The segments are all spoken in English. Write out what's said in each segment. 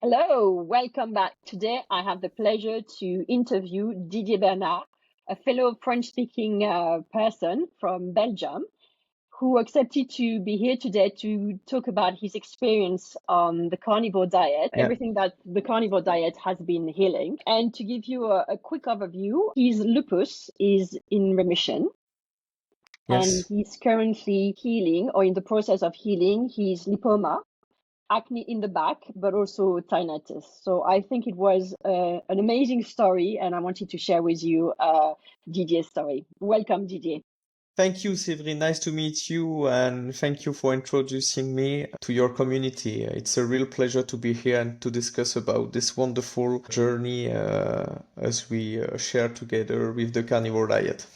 Hello, welcome back. Today I have the pleasure to interview Didier Bernard, a fellow French-speaking person from Belgium who accepted to be here today to talk about his experience on the carnivore diet, Yeah. everything that the carnivore diet has been healing. And to give you a quick overview, his lupus is in remission. And Yes. he's currently healing or in the process of healing his lipoma, acne in the back, but also tinnitus. So I think it was an amazing story, and I wanted to share with you Didier's story. Welcome, Didier. Thank you, Séverine. Nice to meet you, and thank you for introducing me to your community. It's a real pleasure to be here and to discuss about this wonderful journey as we share together with the carnivore diet.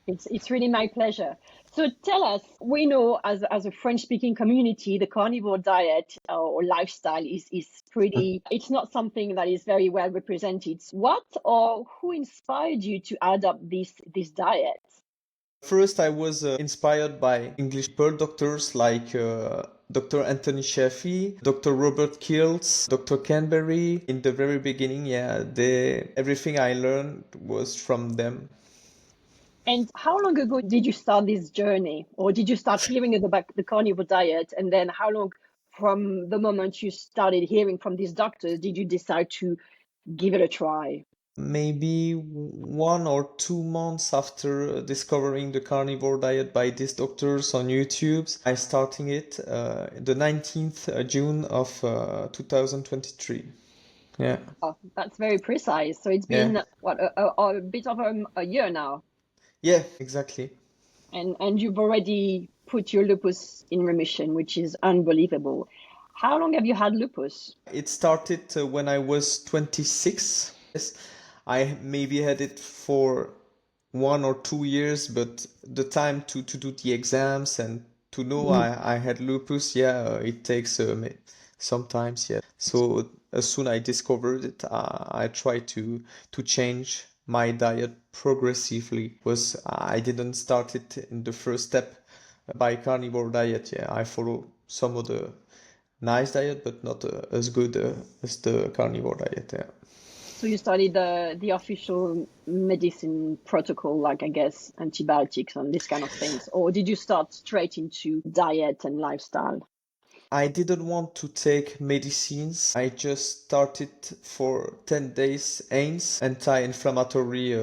It's really my pleasure. So tell us, we know as a French-speaking community, the carnivore diet or lifestyle is pretty, it's not something that is very well represented. What or who inspired you to adopt this diet? First, I was inspired by English pearl doctors like Dr. Anthony Sheffy, Dr. Robert Kills, Dr. Canberry. In the very beginning, everything I learned was from them. And how long ago did you start this journey? Or did you start hearing about the carnivore diet? And then how long from the moment you started hearing from these doctors did you decide to give it a try? Maybe 1 or 2 months after discovering the carnivore diet by these doctors on YouTube, I starting it the 19th June of 2023. Yeah, Oh, that's very precise. So it's yeah, been what a bit of a year now, yeah, exactly. and you've already put your lupus in remission, which is unbelievable. How long have you had lupus? It started when I was 26. Yes, I maybe had it for 1 or 2 years, but the time to do the exams and to know Mhm. I had lupus, it takes sometimes, yeah. So as soon I discovered it, I tried to change my diet progressively. Was I didn't start it in the first step by carnivore diet. Yeah, I follow some of the nice diet, but not as good as the carnivore diet. Yeah. So you studied the official medicine protocol, like I guess antibiotics and this kind of things, or did you start straight into diet and lifestyle? I didn't want to take medicines. I just started for 10 days AINS, anti-inflammatory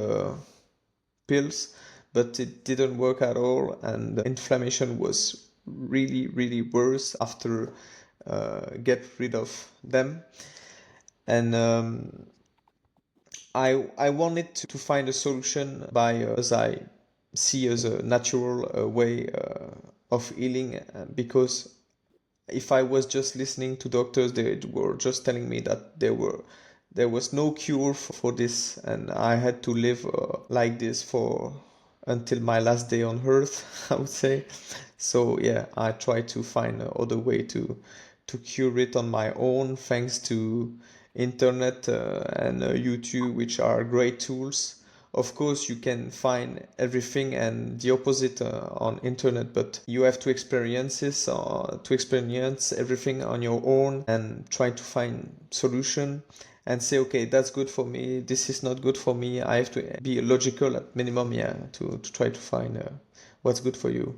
pills, but it didn't work at all, and the inflammation was really, really worse after get rid of them. And I wanted to find a solution by as I see as a natural way of healing because if I was just listening to doctors, they were just telling me that there was no cure for this, and I had to live like this for until my last day on earth, I would say. So yeah, I try to find other way to cure it on my own, thanks to internet and YouTube, which are great tools. Of course, you can find everything and the opposite on internet, but you have to experience everything on your own and try to find solution and say, okay, that's good for me. This is not good for me. I have to be logical at minimum, yeah, to try to find what's good for you.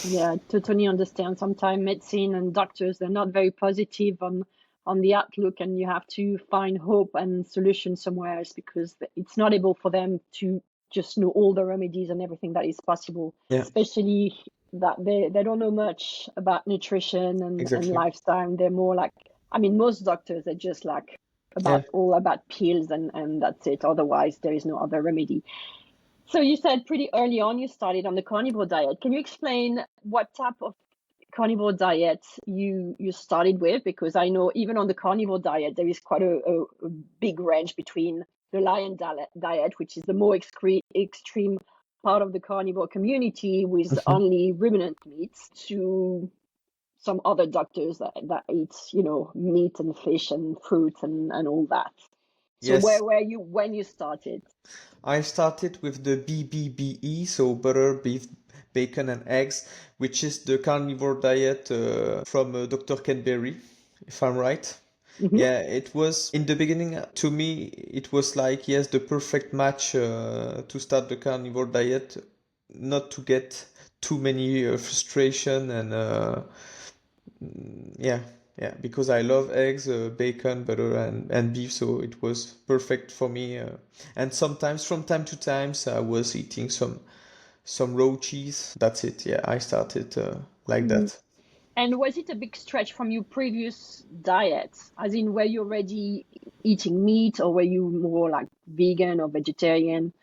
Yeah, totally understand. Sometimes medicine and doctors, they're not very positive on the outlook, and you have to find hope and solution somewhere else because it's not able for them to just know all the remedies and everything that is possible, Yeah, especially that they don't know much about nutrition and exactly. lifestyle. They're more like, I mean, most doctors are just like Yeah. about pills and that's it. Otherwise, there is no other remedy. So you said pretty early on you started on the carnivore diet. Can you explain what type of carnivore diet you started with? Because I know even on the carnivore diet, there is quite a big range between the lion diet, which is the more extreme part of the carnivore community with Mhm. only ruminant meats, to some other doctors that eat, meat and fish and fruits and all that. So Yes, where were you when you started? I started with the BBBE, so butter, beef, bacon, and eggs, which is the carnivore diet from Dr. Cadbury, if I'm right. Yeah, it was in the beginning to me, it was like, yes, the perfect match to start the carnivore diet, not to get too many frustration and yeah, yeah, because I love eggs, bacon, butter, and beef, so it was perfect for me. And sometimes, from time to time, I was eating some raw cheese. That's it. Yeah, I started like Mhm. that. And was it a big stretch from your previous diet? As in, were you already eating meat, or were you more like vegan or vegetarian?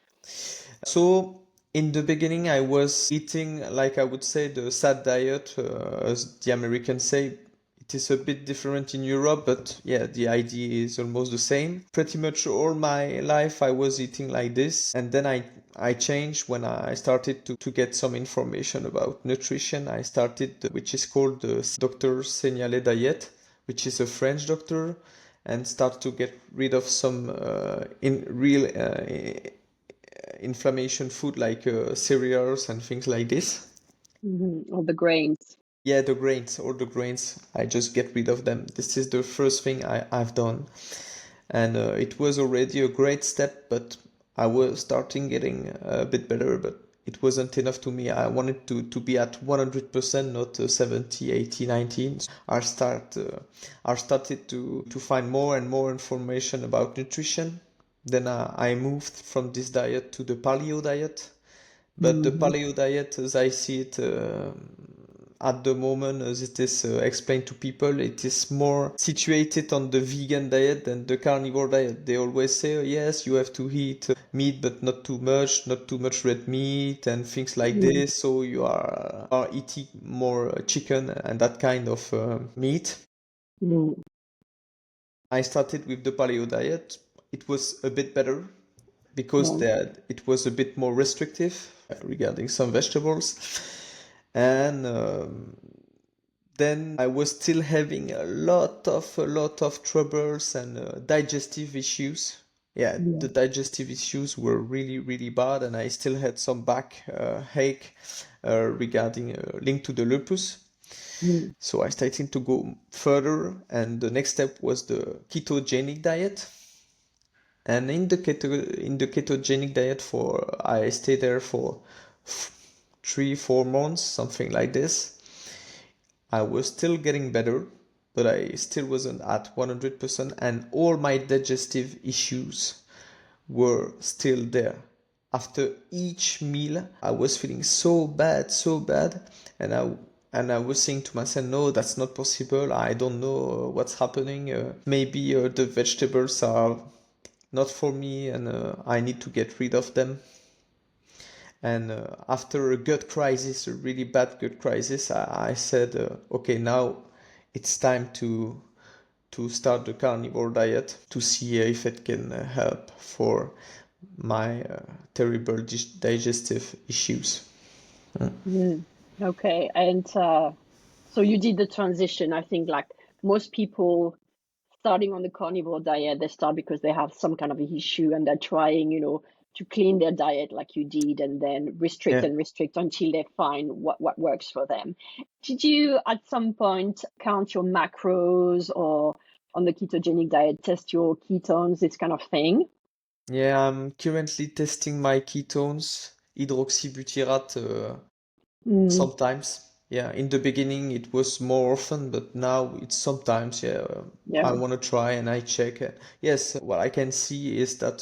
So in the beginning, I was eating, like I would say, the sad diet, as the Americans say. It is a bit different in Europe, but yeah, the idea is almost the same. Pretty much all my life, I was eating like this, and then I changed when I started to get some information about nutrition. I started, which is called the Dr. Seignalé diet, which is a French doctor, and start to get rid of some in real inflammation food like cereals and things like this. All the grains. Yeah, the grains, all the grains, I just get rid of them. This is the first thing I've done. And it was already a great step, but I was starting getting a bit better, but it wasn't enough to me. I wanted to be at 100%, not 70, 80, 90. I started to find more and more information about nutrition. Then I moved from this diet to the paleo diet. But the Hmm. paleo diet, as I see it at the moment, as it is explained to people, it is more situated on the vegan diet than the carnivore diet. They always say, oh, yes, you have to eat meat, but not too much red meat and things like this. So you are eating more chicken and that kind of meat. Mm. I started with the paleo diet. It was a bit better because Yeah. it was a bit more restrictive regarding some vegetables. And then I was still having a lot of troubles and digestive issues. Yeah, Yeah. the digestive issues were really, really bad, and I still had some back ache regarding linked to the lupus. Mm. So I started to go further, and the next step was the ketogenic diet. And in the ketogenic diet, for I stayed there for 3 4 months, something like this. I was still getting better, but I still wasn't at 100%, and all my digestive issues were still there. After each meal, I was feeling so bad, and I was saying to myself, no, that's not possible. I don't know what's happening. Maybe the vegetables are not for me, and I need to get rid of them. And after a gut crisis, a really bad gut crisis, I said, okay, now it's time to start the carnivore diet to see if it can help for my terrible digestive issues. Mm. Okay. And so you did the transition. I think like most people starting on the carnivore diet, they start because they have some kind of a issue and they're trying, to clean their diet like you did, and then restrict Yeah. and restrict until they find what works for them. Did you at some point count your macros, or on the ketogenic diet test your ketones, this kind of thing? Yeah, I'm currently testing my ketones, hydroxybutyrate, Mm, sometimes. Yeah, in the beginning it was more often, but now it's sometimes. Yeah, I yeah. want to try and I check. Yes, what I can see is that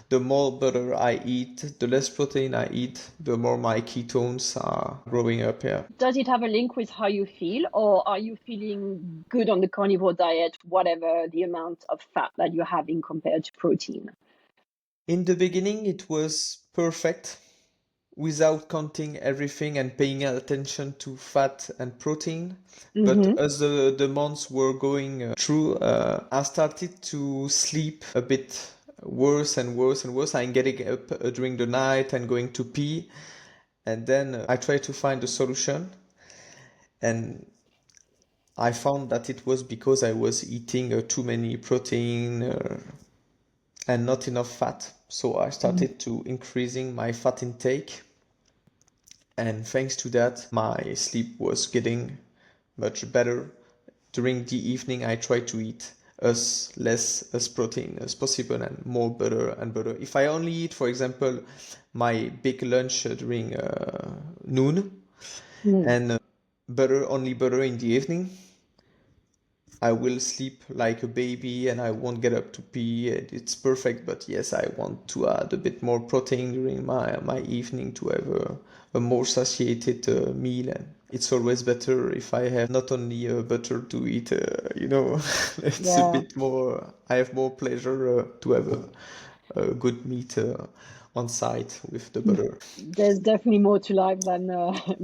the more butter I eat, the less protein I eat, the more my ketones are growing up. Yeah. Does it have a link with how you feel, or are you feeling good on the carnivore diet, whatever the amount of fat that you're having compared to protein? In the beginning, it was perfect without counting everything and paying attention to fat and protein. But Mm-hmm. as the months were going through, I started to sleep a bit worse and worse and worse. I'm getting up during the night and going to pee. And then I tried to find a solution. And I found that it was because I was eating too many protein and not enough fat. So I started to increasing my fat intake, and thanks to that, my sleep was getting much better. During the evening, I try to eat as less as protein as possible and more butter and butter. If I only eat, for example, my big lunch during noon and only butter in the evening, I will sleep like a baby and I won't get up to pee. It's perfect, but yes, I want to add a bit more protein during my evening to have a more satiated meal. And it's always better if I have not only butter to eat, it's a Yeah. bit more, I have more pleasure to have a good meat on site with the butter. There's definitely more to life than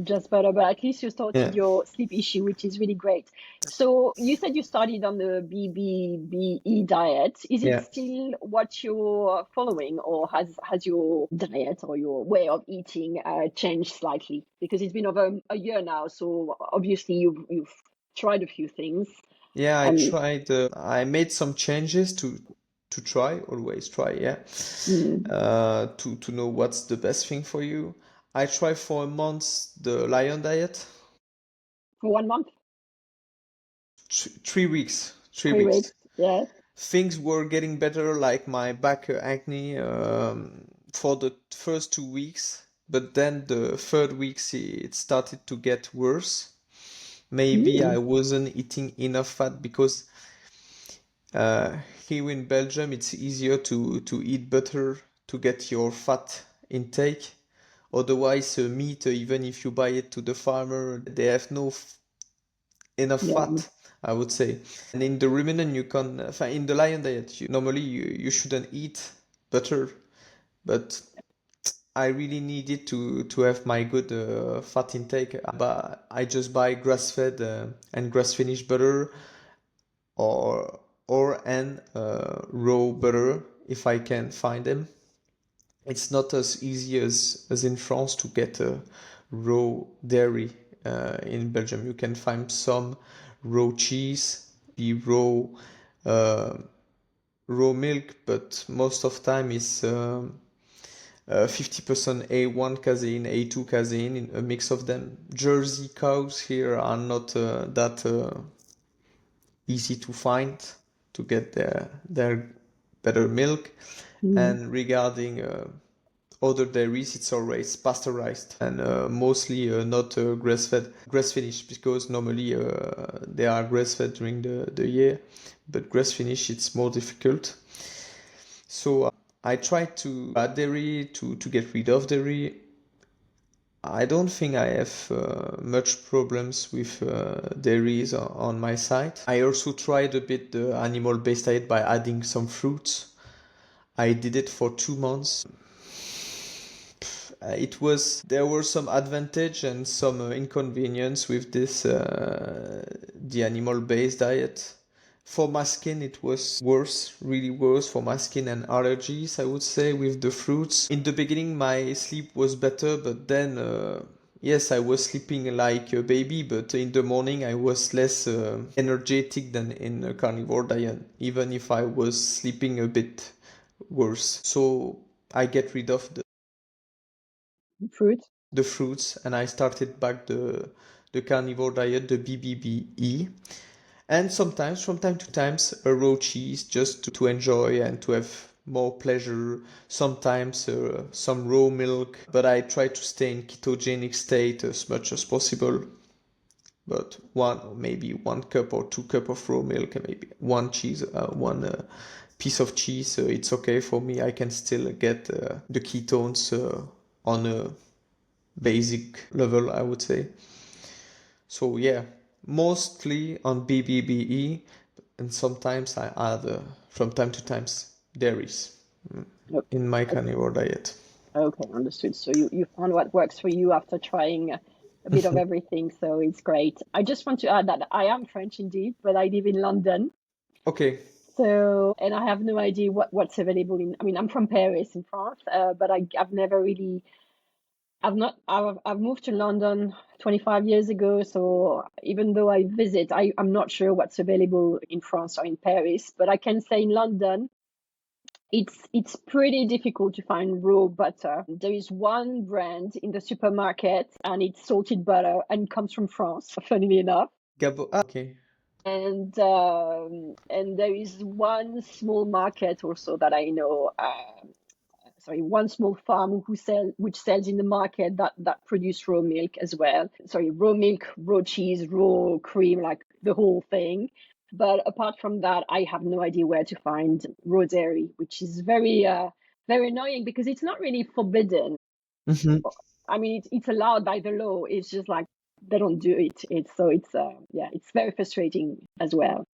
just butter, but at least you Yeah. sorted your sleep issue, which is really great. So you said you started on the BBBE diet. Is it Yeah. still what you're following, or has your diet or your way of eating changed slightly? Because it's been over a year now, so obviously you've tried a few things. Yeah, And I made some changes to always try, yeah. mm, To know what's the best thing for you. I tried for a month the lion diet. for 1 month, 3 weeks. 3 weeks. 3 weeks, yeah. Things were getting better, like my back acne, for the first 2 weeks, but then the third weeks it started to get worse. Maybe I Mm, wasn't eating enough fat because Uh, here in Belgium, it's easier to eat butter to get your fat intake. Otherwise, meat, even if you buy it to the farmer, they have no enough yeah. fat, I would say. And in the ruminant, in the lion diet, normally you shouldn't eat butter, but I really needed to have my good fat intake. But I just buy grass-fed and grass-finished butter or raw butter if I can find them. It's not as easy as in France to get a raw dairy. In Belgium, you can find some raw cheese, be uh, raw milk, but most of time is 50% A1 casein, A2 casein, in a mix of them. Jersey cows here are not that easy to find to get their better milk. Mm. And regarding other dairies, it's always pasteurized and mostly not grass-fed, grass-finished, because normally they are grass-fed during the year, but grass-finished it's more difficult. So I tried to add dairy to get rid of dairy. I don't think I have much problems with dairies on my side. I also tried a bit the animal-based diet by adding some fruits. I did it for 2 months. There were some advantage and some inconvenience with this the animal-based diet. For my skin, it was worse, really worse for my skin and allergies, I would say, with the fruits. In the beginning, my sleep was better, but then, yes, I was sleeping like a baby, but in the morning, I was less energetic than in a carnivore diet, even if I was sleeping a bit worse. So I get rid of Fruit. the fruits and I started back the carnivore diet, the BBBE. And sometimes, from time to time, a raw cheese just to enjoy and to have more pleasure. Sometimes some raw milk, but I try to stay in ketogenic state as much as possible. But maybe 1 cup or 2 cup of raw milk, and maybe one piece of cheese, it's okay for me. I can still get the ketones on a basic level, I would say. So yeah, mostly on BBBE, and sometimes I add from time to time dairies Oh, in my carnivore diet. okay, understood. So you found what works for you after trying a bit of everything. So it's great. I just want to add that I am French indeed, but I live in London. Okay. So, and I have no idea what's available I mean, I'm from Paris in France, but I've never really, I've moved to London 25 years ago. So even though I visit, I'm not sure what's available in France or in Paris, but I can say in London, it's pretty difficult to find raw butter. There is one brand in the supermarket and it's salted butter and comes from France, funnily enough. Okay. And there is one small market also that I know. One small farm which sells in the market that produce raw milk as well. Raw milk, raw cheese, raw cream, like the whole thing. But apart from that, I have no idea where to find raw dairy, which is very annoying because it's not really forbidden. Mm-hmm. I mean, it's allowed by the law. It's just like they don't do it. It's very frustrating as well.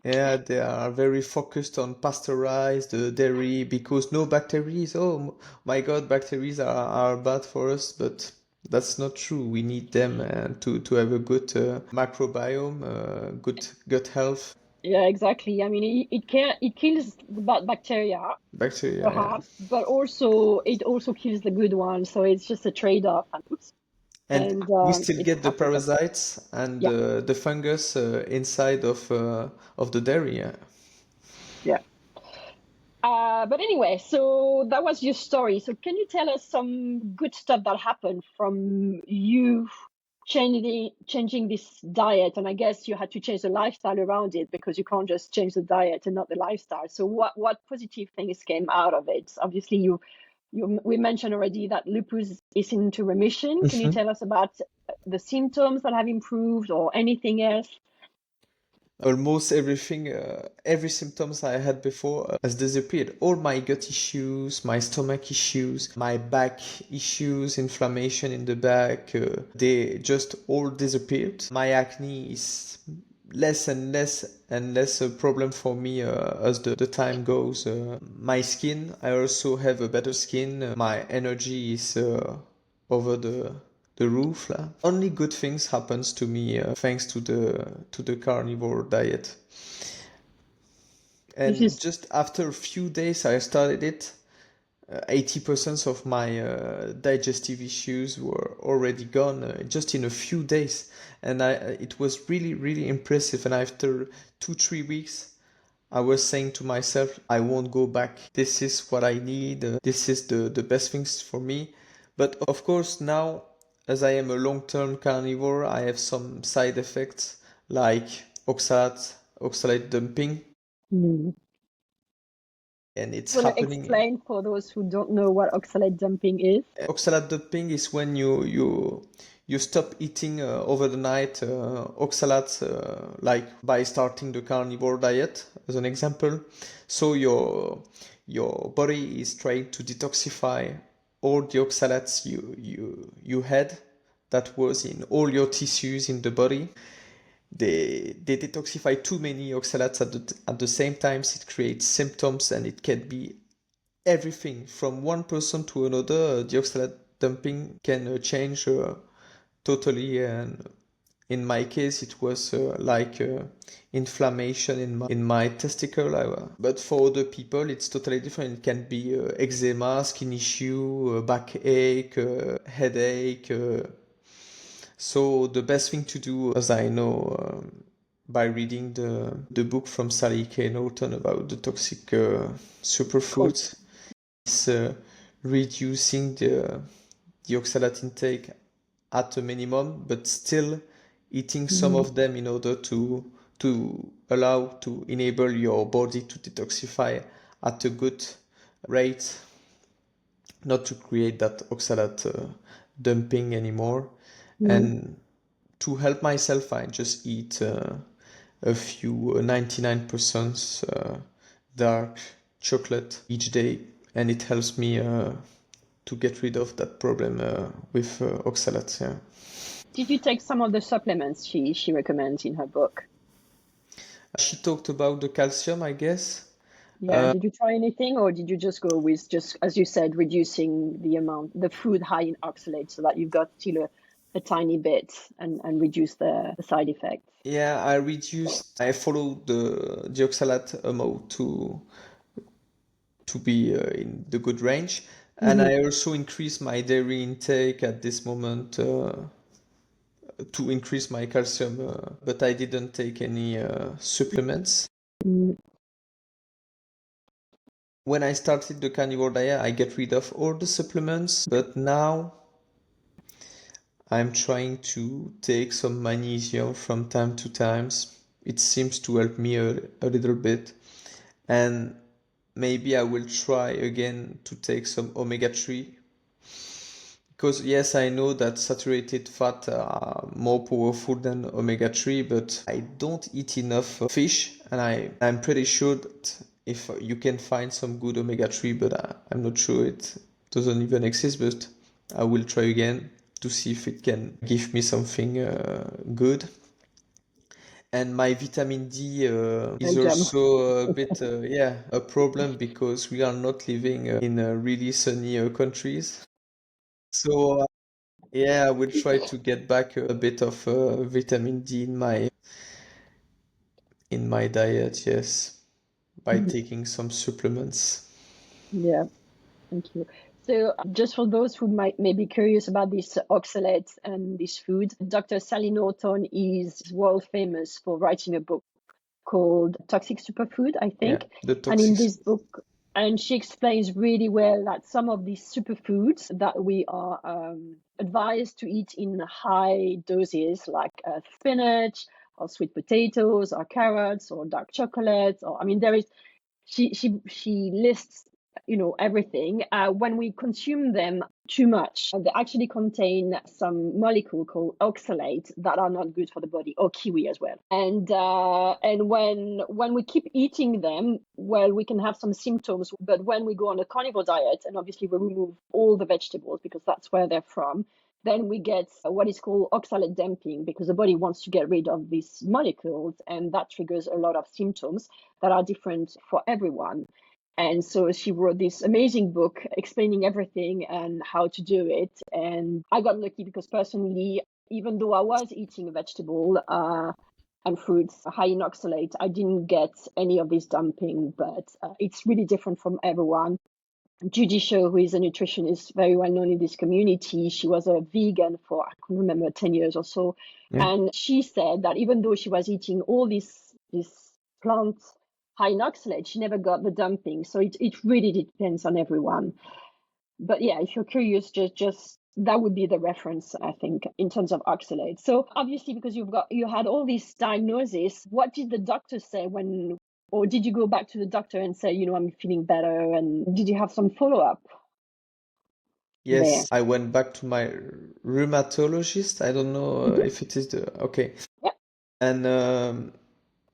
Yeah, they are very focused on pasteurized dairy because no bacteria. Oh my God, bacteria are bad for us, but that's not true. We need them to have a good microbiome, good gut health. Yeah, exactly. I mean, it kills the bad bacteria, Bacteria, yeah. perhaps, but also it also kills the good ones. So it's just a trade-off, And and we still it's get the tough with them. parasites and Yeah, the fungus inside of the dairy. Yeah. yeah. But anyway, so that was your story. So can you tell us some good stuff that happened from you changing this diet? And I guess you had to change the lifestyle around it because you can't just change the diet and not the lifestyle. So what positive things came out of it? Obviously, we mentioned already that lupus is into remission. Can you Mhm. tell us about the symptoms that have improved or anything else? Almost everything, every symptoms I had before has disappeared. All my gut issues, my stomach issues, my back issues, inflammation in the back, they just all disappeared. My acne is less and less and less a problem for me as the time goes. My skin, I also have a better skin. My energy is over the roof lah. Only good things happens to me thanks to the carnivore diet. This And is just after a few days I started it, 80% of my digestive issues were already gone just in a few days. And it was really, really impressive. And after 2, 3 weeks, I was saying to myself, I won't go back. This is what I need. This is the best things for me. But of course, now, as I am a long-term carnivore, I have some side effects like oxalate dumping, mm. and it's Want to happening. explain for those who don't know what oxalate dumping is? Oxalate dumping is when you stop eating over the night oxalates, like by starting the carnivore diet, as an example. So your body is trying to detoxify all the oxalates you had that was in all your tissues in the body. They detoxify too many oxalates at the same time. It creates symptoms, and it can be everything from one person to another. The oxalate dumping can change totally. And in my case, it was like inflammation in my testicle. But for other people, it's totally different. It can be eczema, skin issue, backache, headache. So the best thing to do, as I know, by reading the book from Sally K. Norton about the toxic Cool. superfoods, is reducing the oxalate intake at a minimum, but still eating some Mm. of them in order to allow to enable your body to detoxify at a good rate, not to create that oxalate dumping anymore. Mm. And to help myself, I just eat a few 99% dark chocolate each day, and it helps me to get rid of that problem with oxalates. Yeah. Did you take some of the supplements she recommends in her book? She talked about the calcium, I guess. Yeah. Did you try anything, or did you just go with just, as you said, reducing the food high in oxalate so that you've got still a tiny bit and reduce the side effects? Yeah, I followed the oxalate amount to be in the good range. And Hmm. I also increased my dairy intake at this moment to increase my calcium, but I didn't take any supplements. Mm. When I started the carnivore diet, I get rid of all the supplements, but now I'm trying to take some magnesium from time to time it seems to help me a little bit. And maybe I will try again to take some omega-3, because yes, I know that saturated fat are more powerful than omega-3, but I don't eat enough fish, and I'm pretty sure that if you can find some good omega-3, but I'm not sure it doesn't even exist, but I will try again to see if it can give me something good. And my vitamin D is Belgium. also a bit, a problem, because we are not living in really sunny countries. So yeah, I will try to get back a bit of vitamin D in my diet, yes, by Mhm. taking some supplements. Yeah, thank you. So, just for those who may be curious about this oxalates and this food, Dr. Sally Norton is world famous for writing a book called Toxic Superfood, I Yeah, think. the And in toxic. this book, and she explains really well that some of these superfoods that we are advised to eat in high doses, like spinach or sweet potatoes or carrots or dark chocolate, or I mean, there is she lists everything. When we consume them too much, they actually contain some molecule called oxalates that are not good for the body, or kiwi as well. And when we keep eating them, well, we can have some symptoms. But when we go on a carnivore diet, and obviously we remove all the vegetables because that's where they're from, then we get what is called oxalate dumping, because the body wants to get rid of these molecules, and that triggers a lot of symptoms that are different for everyone. And so she wrote this amazing book explaining everything and how to do it. And I got lucky because personally, even though I was eating vegetable and fruits high in oxalate, I didn't get any of this dumping, but it's really different from everyone. Judy Shaw, who is a nutritionist very well known in this community, she was a vegan for, I can't remember, 10 years or so. Yeah. And she said that even though she was eating all these plants high in oxalate, she never got the dumping. So it really depends on everyone. But yeah, if you're curious, just that would be the reference, I think, in terms of oxalate. So obviously, because you had all these diagnoses, what did the doctor say when, or did you go back to the doctor and say, I'm feeling better? And did you have some follow up there? Yes, I went back to my rheumatologist. I don't know Mhm. if it is the okay. Yeah. And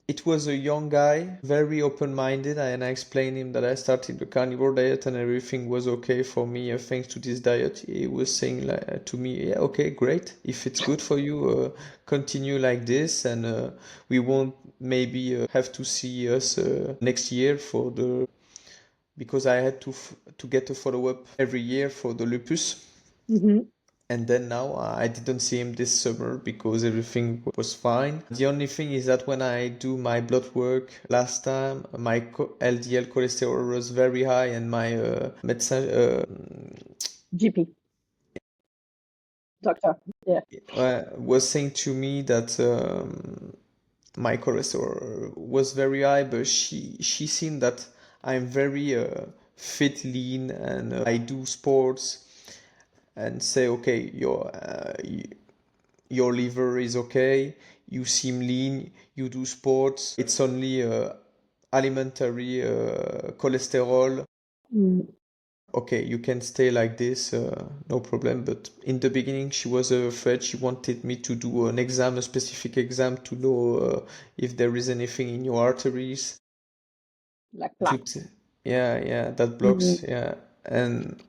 it was a young guy, very open-minded, and I explained him that I started the carnivore diet and everything was okay for me thanks to this diet. He was saying to me, "Yeah, okay, great. If it's good for you, continue like this, and we won't maybe have to see us next year for the because I had to get a follow-up every year for the lupus." Mm-hmm. And then now I didn't see him this summer because everything was fine. The only thing is that when I do my blood work last time, my LDL cholesterol was very high, and my medicine GP, doctor. Yeah. was saying to me that my cholesterol was very high, but she seen that I'm very fit, lean, and I do sports, and say, okay, your liver is okay, you seem lean, you do sports, it's only alimentary cholesterol. Mm. Okay, you can stay like this, no problem. But in the beginning, she was afraid. She wanted me to do an exam, a specific exam, to know if there is anything in your arteries. Like To plaque. yeah, that blocks, Mm-hmm. yeah. And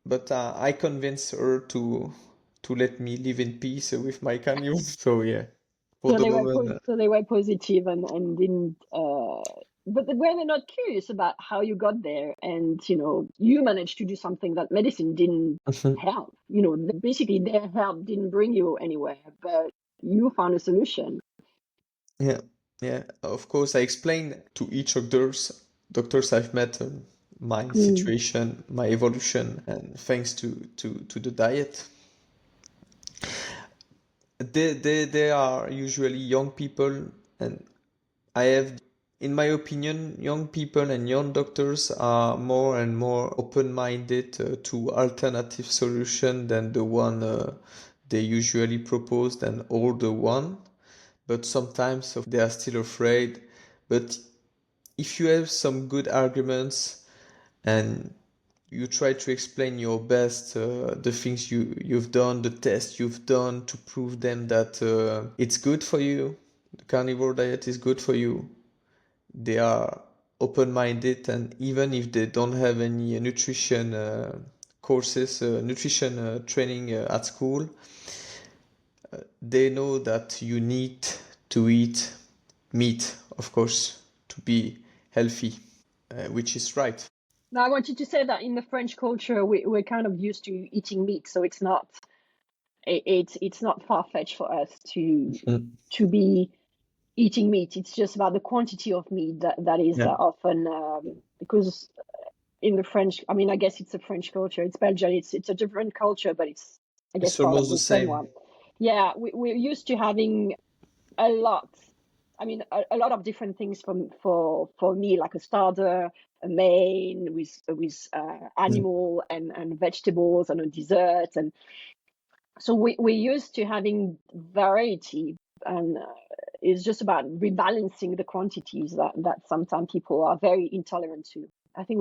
but I convinced her to let me live in peace with my canyon. So yeah, for So the they were moment, so they were positive and didn't. But were they not curious about how you got there? And you managed to do something that medicine didn't help. Basically their help didn't bring you anywhere, but you found a solution. yeah, yeah. Of course, I explained to each doctors I've met my Mm. situation, my evolution, and thanks to the diet. They are usually young people, and I have, in my opinion, young people and young doctors are more and more open-minded to alternative solution than the one they usually propose than older one. but sometimes they are still afraid. But if you have some good arguments and you try to explain your best the things you've done, the tests you've done to prove them that it's good for you, the carnivore diet is good for you, they are open-minded, and even if they don't have any nutrition courses, nutrition training at school, they know that you need to eat meat, of course, to be healthy, which is right. Now, I wanted to say that in the French culture, we're kind of used to eating meat, so it's not far-fetched for us to be eating meat. It's just about the quantity of meat that is Yeah. often because in the French, I mean, I guess it's a French culture. It's Belgian. It's a different culture, but it's, I guess, It's part of almost the the same same. one. Yeah, we're used to having a lot. I mean, a lot of different things for me, like a starter, a main with animal and vegetables and a dessert, and so we're used to having variety, and it's just about rebalancing the quantities that sometimes people are very intolerant to. I think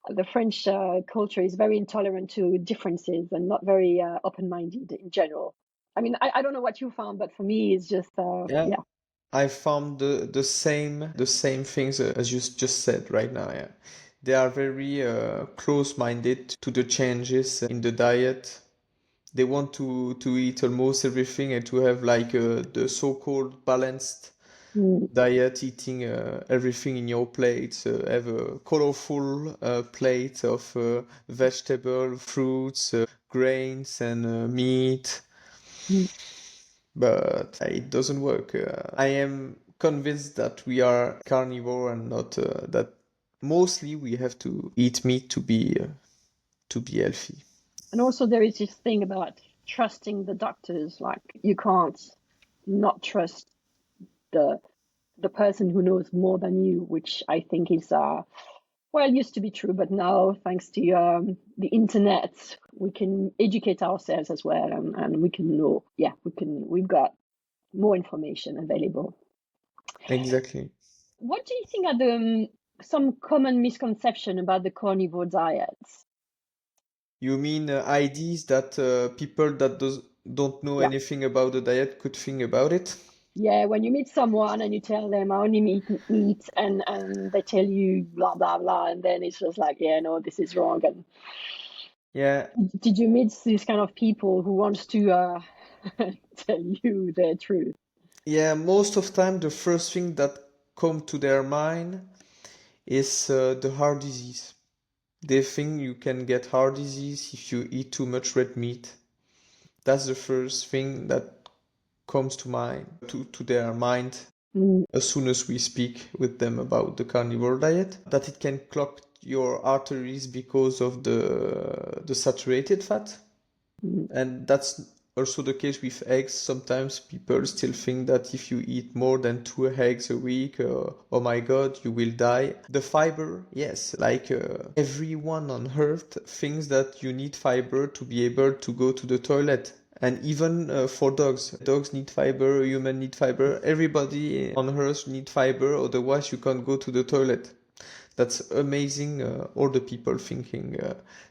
the French culture is very intolerant to differences and not very open-minded in general. I mean, I don't know what you found, but for me, it's just Yeah, yeah. I found the same things as you just said right now. Yeah, they are very close-minded to the changes in the diet. They want to eat almost everything and to have like the so-called balanced Mm. diet, eating everything in your plate, have a colorful plate of vegetable, fruits, grains, and meat. Mm. But it doesn't work. I am convinced that we are carnivore and not that mostly we have to eat meat to be healthy. And also, there is this thing about trusting the doctors. Like you can't not trust the the person who knows more than you, which I think is well, used to be true, but now thanks to the internet, we can educate ourselves as well, and we can know. Yeah, we've got more information available. Exactly. What do you think are the some common misconception about the carnivore diets? You mean ideas that people that don't know Yeah. anything about the diet could think about it? Yeah, when you meet someone and you tell them I only eat meat and they tell you blah blah blah, and then it's just like, yeah, no, this is wrong. And Yeah, did you meet these kind of people who wants to tell you their truth? yeah. Most of time, the first thing that come to their mind is the heart disease. They think you can get heart disease if you eat too much red meat. That's the first thing that comes to their mind Mm, as soon as we speak with them about the carnivore diet, that it can clog your arteries because of the saturated fat. mm, And that's also the case with eggs. Sometimes people still think that if you eat more than 2 eggs a week, oh my god, you will die. The fiber, yes, like everyone on earth thinks that you need fiber to be able to go to the toilet. And even for dogs need fiber, human need fiber. Everybody on earth need fiber, otherwise you can't go to the toilet. That's amazing, all the people thinking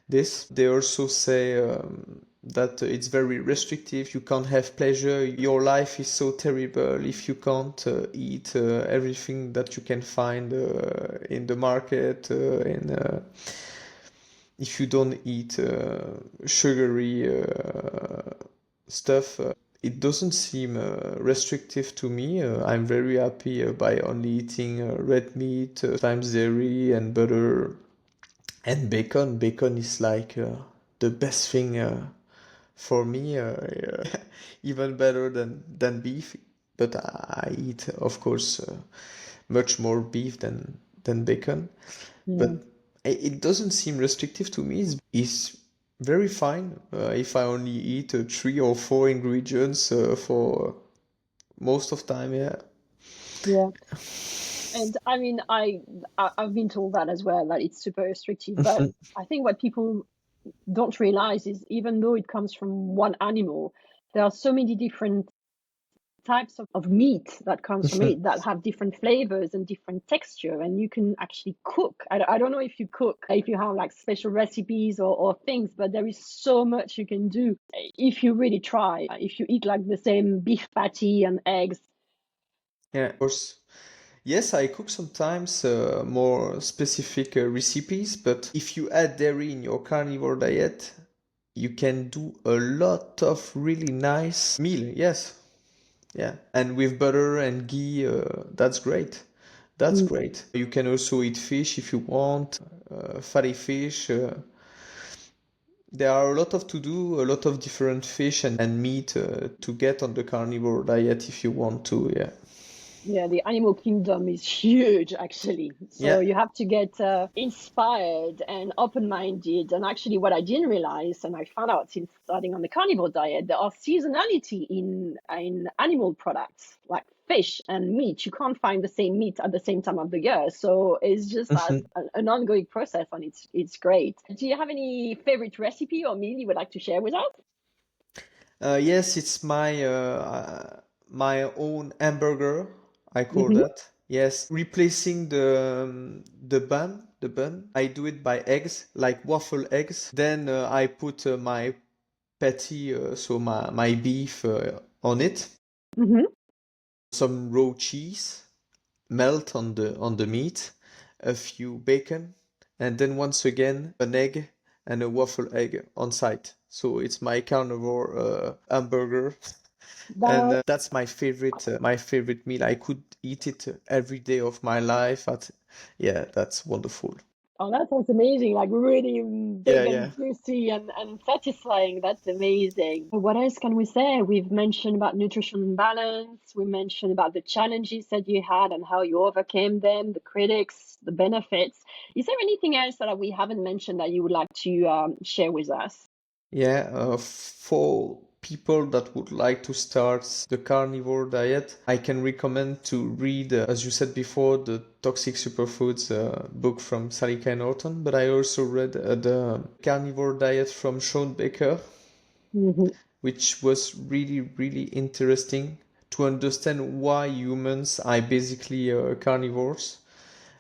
this. They also say that it's very restrictive, you can't have pleasure, your life is so terrible if you can't eat everything that you can find in the market, if you don't eat sugary stuff. It doesn't seem restrictive to me. I'm very happy by only eating red meat, sometimes dairy and butter and bacon. Bacon is like the best thing for me, even better than beef. But I eat, of course, much more beef than bacon. yeah. But it doesn't seem restrictive to me. It's very fine if I only eat 3 or 4 ingredients for most of time. Yeah. Yeah. And I mean, I've been told that as well, that it's super restrictive. But I think what people don't realize is even though it comes from one animal, there are so many different types of meat that comes from it that have different flavors and different texture, and you can actually cook. I don't know if you cook, if you have like special recipes or things, but there is so much you can do if you really try. If you eat like the same beef patty and eggs. Yeah, of course. Yes, I cook sometimes more specific recipes, but if you add dairy in your carnivore diet, you can do a lot of really nice meal. Yes, yeah, and with butter and ghee, that's great. That's Mm. great. You can also eat fish if you want, fatty fish. There are a lot of to do, a lot of different fish and meat to get on the carnivore diet if you want to. Yeah. Yeah, the animal kingdom is huge, actually. So Yeah. you have to get inspired and open-minded. And actually, what I didn't realize, and I found out since starting on the carnivore diet, there are seasonality in animal products like fish and meat. You can't find the same meat at the same time of the year. So it's just an ongoing process, and it's great. Do you have any favorite recipe or meal you would like to share with us? Yes, it's my own hamburger. I call Mm-hmm. that. Yes, replacing the bun. I do it by eggs, like waffle eggs. Then I put my patty, so my beef on it. Mm-hmm. Some raw cheese, melt on the meat, a few bacon, and then once again an egg and a waffle egg on site. So it's my carnivore hamburger, and that's my favorite meal. I could eat it every day of my life. Yeah, that's wonderful. Oh, that sounds amazing. Like really Yeah, big yeah. and juicy and satisfying. That's amazing. What else can we say? We've mentioned about nutrition balance. We mentioned about the challenges that you had and how you overcame them, the critics, the benefits. Is there anything else that we haven't mentioned that you would like to share with us? Yeah, for people that would like to start the carnivore diet, I can recommend to read, as you said before, the Toxic Superfoods book from Sally Kay Norton, but I also read the Carnivore Diet from Sean Baker, Hmm. which was really, really interesting to understand why humans are basically carnivores.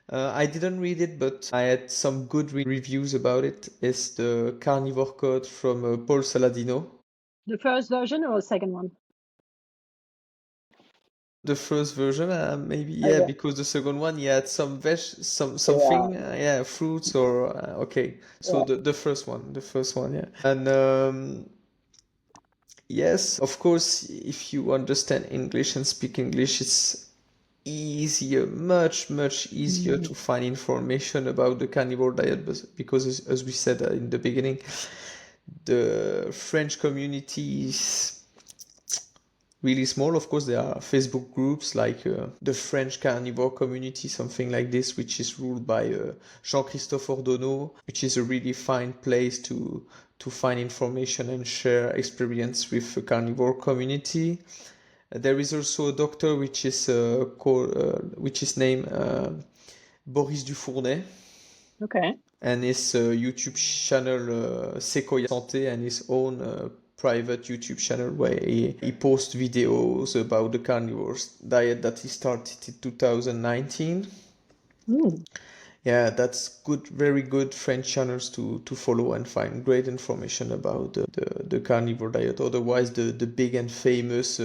I didn't read it, but I had some good reviews about it. It's the Carnivore Code from Paul Saladino. The first version or the second one? The first version, maybe, yeah, Okay. because the second one, he had some Yeah. something, yeah, fruits or okay. So Yeah. the first one, yeah. And yes, of course, if you understand English and speak English, it's easier, much easier Mhm. to find information about the carnivore diet, because as we said in the beginning, the French community is really small. Of course, there are Facebook groups like the French Carnivore Community, something like this, which is ruled by Jean-Christophe Ordonneau, which is a really fine place to find information and share experience with the carnivore community. There is also a doctor which is named Boris Dufournet, Okay. and his YouTube channel Sequoia Santé, and his own private YouTube channel where he posts videos about the carnivores diet that he started in 2019. Mm. Yeah, that's good, very good French channels to follow and find great information about the carnivore diet. Otherwise, the big and famous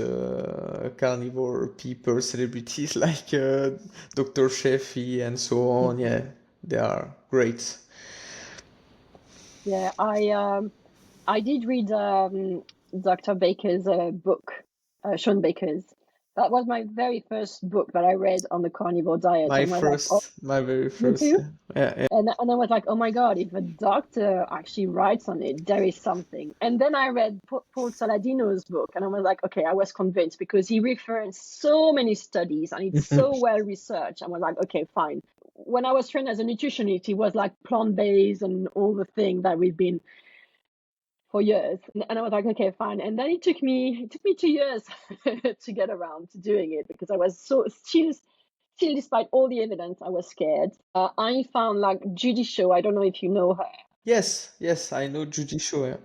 carnivore people, celebrities like Dr. Sheffy and so on, yeah, they are great. Yeah, I did read Dr. Baker's book, Sean Baker's. That was my very first book that I read on the carnivore diet, and was like, oh, My very you first, too? yeah, yeah, yeah. And I was like, oh my God, if a doctor actually writes on it, there is something. And then I read Paul Saladino's book, and I was like, okay, I was convinced because he refers so many studies and it's so well researched. I was like, okay, fine. When I was trained as a nutritionist, it was like plant-based and all the things that we've been for years. And I was like, okay, fine. And then it took me 2 years to get around to doing it because I was still despite all the evidence, I was scared. I found like Judy Show. I don't know if you know her. Yes, yes, I know Judy Show, yeah.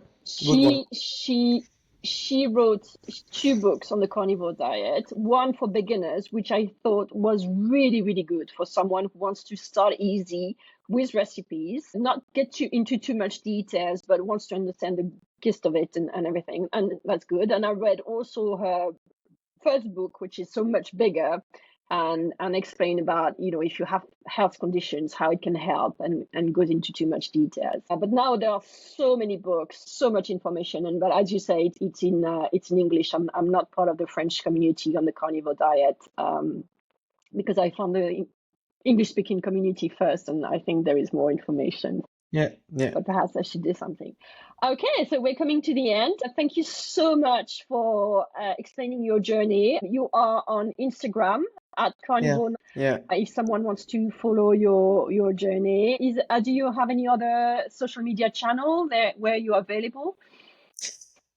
Good one. She she wrote 2 books on the carnivore diet, one for beginners, which I thought was really, really good for someone who wants to start easy with recipes, not get into too much details, but wants to understand the gist of it and everything. And that's good. And I read also her first book, which is so much bigger, and explain about, if you have health conditions, how it can help, and goes into too much details. But now there are so many books, so much information, but as you say, it's in English. I'm not part of the French community on the carnivore diet, because I found the English speaking community first, and I think there is more information. Yeah. But perhaps I should do something. Okay, so we're coming to the end. Thank you so much for explaining your journey. You are on Instagram at Carnivore. Yeah. If someone wants to follow your journey, do you have any other social media channel there where you're available?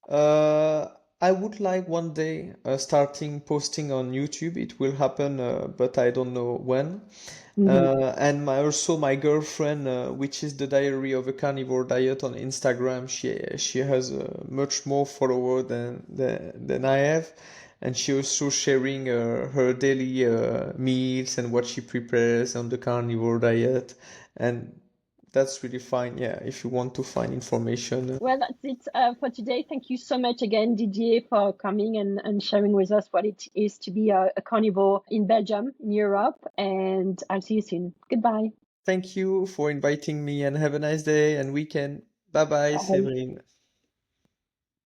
I would like one day starting posting on YouTube. It will happen, but I don't know when. And also my girlfriend, which is the Diary of a Carnivore Diet on Instagram. She has much more follower than I have, and she also sharing her daily meals and what she prepares on the carnivore diet, and that's really fine. Yeah, if you want to find information. Well, that's it for today. Thank you so much again, Didier, for coming and sharing with us what it is to be a carnivore in Belgium, in Europe. And I'll see you soon. Goodbye. Thank you for inviting me, and have a nice day and weekend. Bye bye, Bye. Severine.